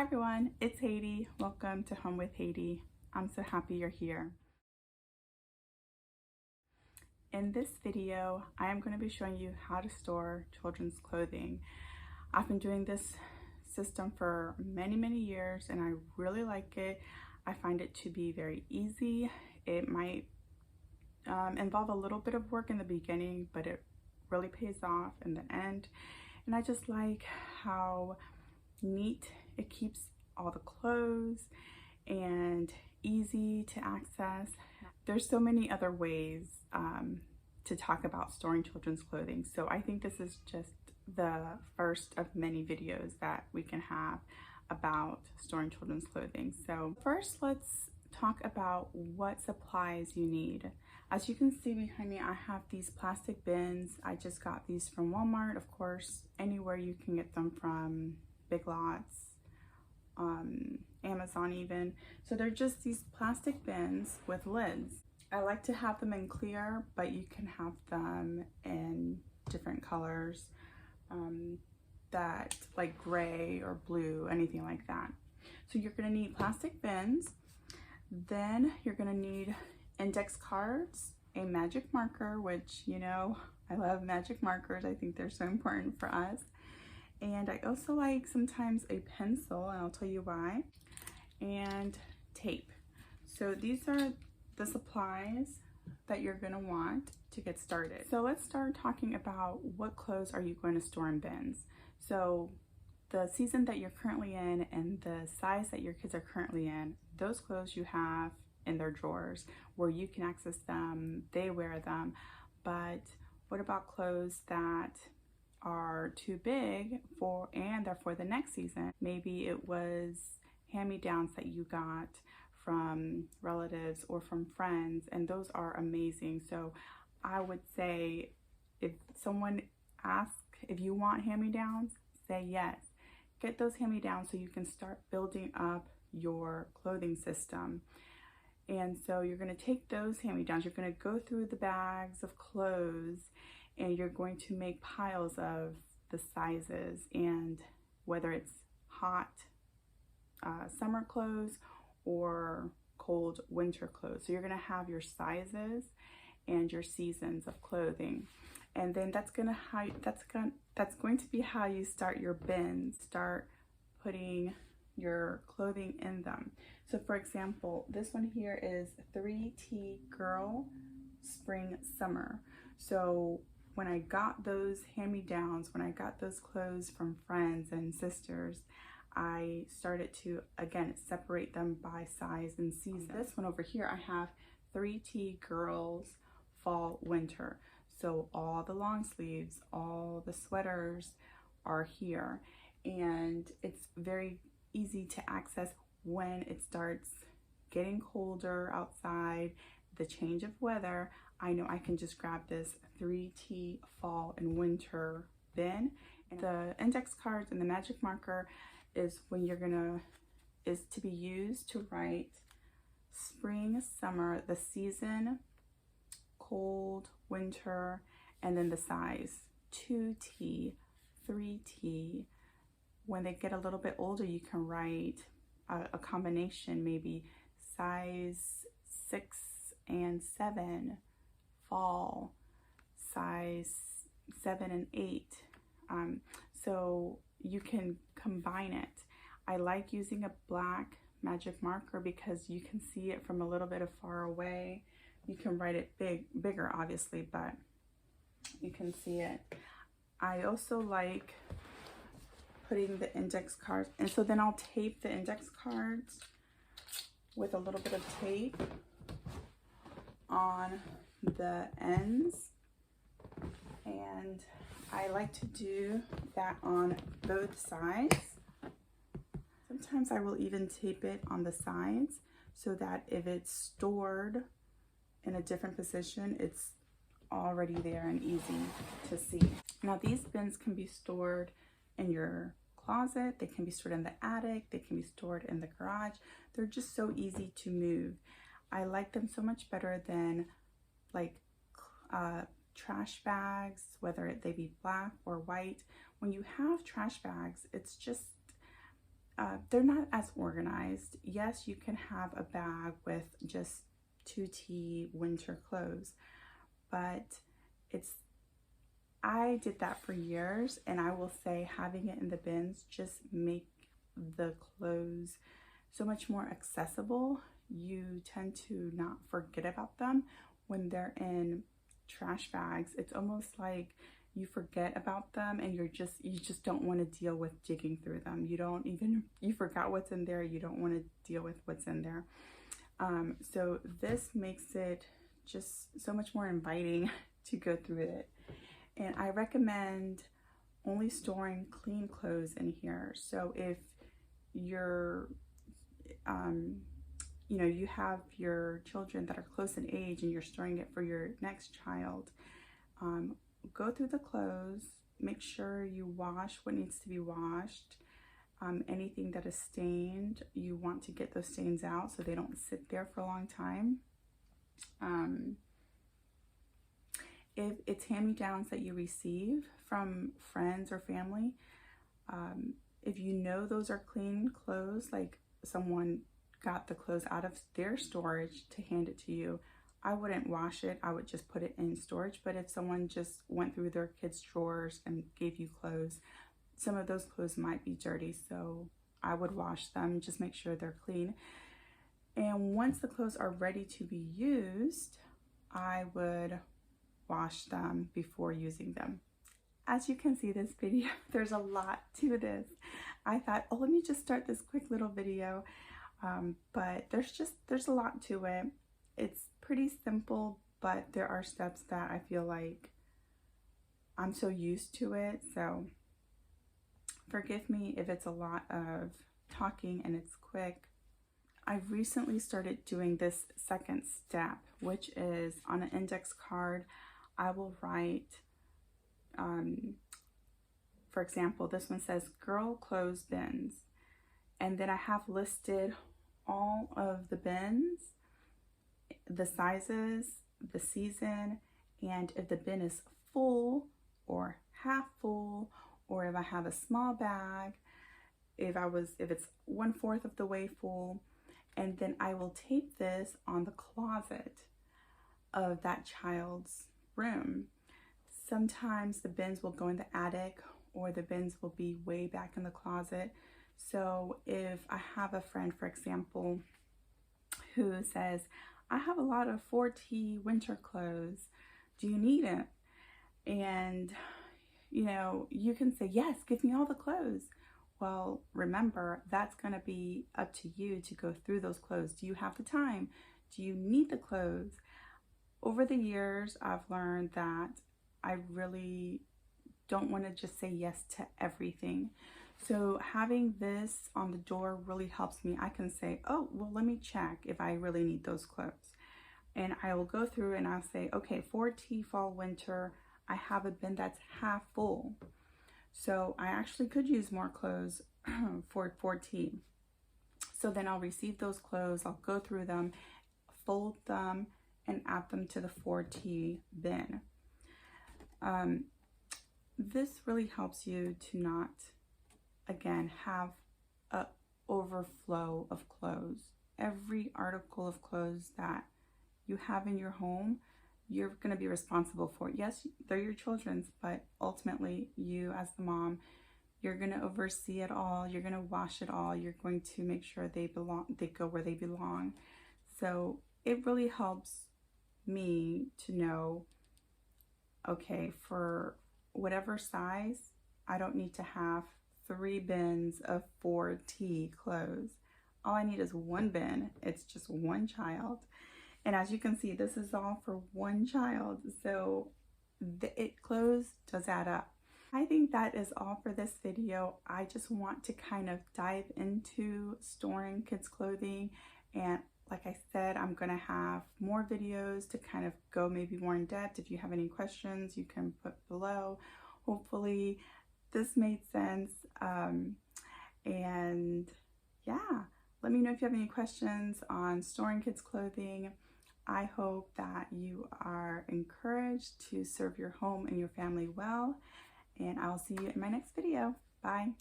Hi everyone, it's Heydi. Welcome to Home with Heydi. I'm so happy you're here. In this video, I am going to be showing you how to store children's clothing. I've been doing this system for many years and I really like it. I find it to be very easy. It might involve a little bit of work in the beginning, but it really pays off in the end. And I just like how neat it keeps all the clothes and easy to access. There's so many other ways to talk about storing children's clothing, so I think this is just the first of many videos that we can have about storing children's clothing. So first, let's talk about what supplies you need. As you can see behind me, I have these plastic bins. I just got these from Walmart. Of course, anywhere you can get them from, Big Lots, Amazon even. So they're just these plastic bins with lids. I like to have them in clear, but you can have them in different colors, that like gray or blue, anything like that. So you're gonna need plastic bins. Then you're gonna need index cards, a magic marker, which, you know, I love magic markers. I think they're so important for us. And I also like sometimes a pencil, and I'll tell you why, and tape. So these are the supplies that you're gonna want to get started. So let's start talking about what clothes are you going to store in bins. So the season that you're currently in and the size that your kids are currently in, those clothes you have in their drawers where you can access them, they wear them. But what about clothes that are too big and they're for the next season? Maybe it was hand-me-downs that you got from relatives or from friends, and those are amazing. So I would say, if someone asks if you want hand-me-downs, say yes. Get those hand-me-downs so you can start building up your clothing system. And so you're going to take those hand-me-downs, you're going to go through the bags of clothes, and you're going to make piles of the sizes, and whether it's hot summer clothes or cold winter clothes. So you're going to have your sizes and your seasons of clothing. And then that's going to be how you start your bins. Start putting your clothing in them. So for example, this one here is 3T Girl Spring Summer. So when I got those hand-me-downs, when I got those clothes from friends and sisters, I started to, again, separate them by size and season. This one over here, I have 3T Girls Fall Winter. So all the long sleeves, all the sweaters are here. And it's very easy to access when it starts getting colder outside, the change of weather. I know I can just grab this 3T Fall and Winter bin. And the index cards and the magic marker is to be used to write spring, summer, the season, cold, winter, and then the size, 2T, 3T. When they get a little bit older, you can write a combination, maybe size 6 and 7, fall, size 7 and 8. So you can combine it. I like using a black magic marker because you can see it from a little bit of far away. You can write it bigger obviously, but you can see it. I also like putting the index cards, and so then I'll tape the index cards with a little bit of tape on the ends, and I like to do that on both sides. Sometimes I will even tape it on the sides so that if it's stored in a different position, it's already there and easy to see. Now these bins can be stored in your closet, they can be stored in the attic, they can be stored in the garage. They're just so easy to move. I like them so much better than like trash bags, whether they be black or white. When you have trash bags, it's just they're not as organized. Yes, you can have a bag with just 2T winter clothes, but I did that for years, and I will say having it in the bins just make the clothes so much more accessible. You tend to not forget about them when they're in trash bags. It's almost like you forget about them and you just don't want to deal with digging through them. You forgot what's in there. You don't want to deal with what's in there. So this makes it just so much more inviting to go through it. And I recommend only storing clean clothes in here. So if you're, you have your children that are close in age and you're storing it for your next child, go through the clothes, make sure you wash what needs to be washed. Anything that is stained, you want to get those stains out so they don't sit there for a long time. If it's hand-me-downs that you receive from friends or family, if you know those are clean clothes, like someone got the clothes out of their storage to hand it to you, I wouldn't wash it. I would just put it in storage. But if someone just went through their kids' drawers and gave you clothes, some of those clothes might be dirty, so I would wash them, just make sure they're clean. And once the clothes are ready to be used, I would wash them before using them. As you can see this video, there's a lot to this. I thought, oh, let me just start this quick little video, but there's a lot to it. It's pretty simple, but there are steps that I feel like I'm so used to it, so forgive me if it's a lot of talking and it's quick. I've recently started doing this second step, which is on an index card, I will write, for example, this one says girl clothes bins. And then I have listed all of the bins, the sizes, the season, and if the bin is full or half full, or if I have a small bag, if it's 1/4 of the way full, and then I will tape this on the closet of that child's room. Sometimes the bins will go in the attic or the bins will be way back in the closet. So if I have a friend, for example, who says, I have a lot of 4T winter clothes, do you need it? And you can say, yes, give me all the clothes. Well, remember, that's going to be up to you to go through those clothes. Do you have the time? Do you need the clothes? Over the years, I've learned that I really don't want to just say yes to everything. So having this on the door really helps me. I can say, oh, well, let me check if I really need those clothes. And I will go through and I'll say, okay, 4T fall winter, I have a bin that's half full. So I actually could use more clothes for 4T. So then I'll receive those clothes, I'll go through them, fold them, and add them to the 4T bin. This really helps you to not, again, have an overflow of clothes. Every article of clothes that you have in your home, you're going to be responsible for. Yes, they're your children's, but ultimately you as the mom, you're going to oversee it all. You're going to wash it all. You're going to make sure they go where they belong. So it really helps me to know, okay, for whatever size, I don't need to have 3 bins of 4T clothes. All I need is 1 bin. It's just 1 child. And as you can see, this is all for 1 child. So clothes does add up. I think that is all for this video. I just want to kind of dive into storing kids' clothing. And like I said, I'm going to have more videos to kind of go maybe more in depth. If you have any questions, you can put below. Hopefully this made sense. And yeah, let me know if you have any questions on storing kids' clothing. I hope that you are encouraged to serve your home and your family well. And I'll see you in my next video. Bye.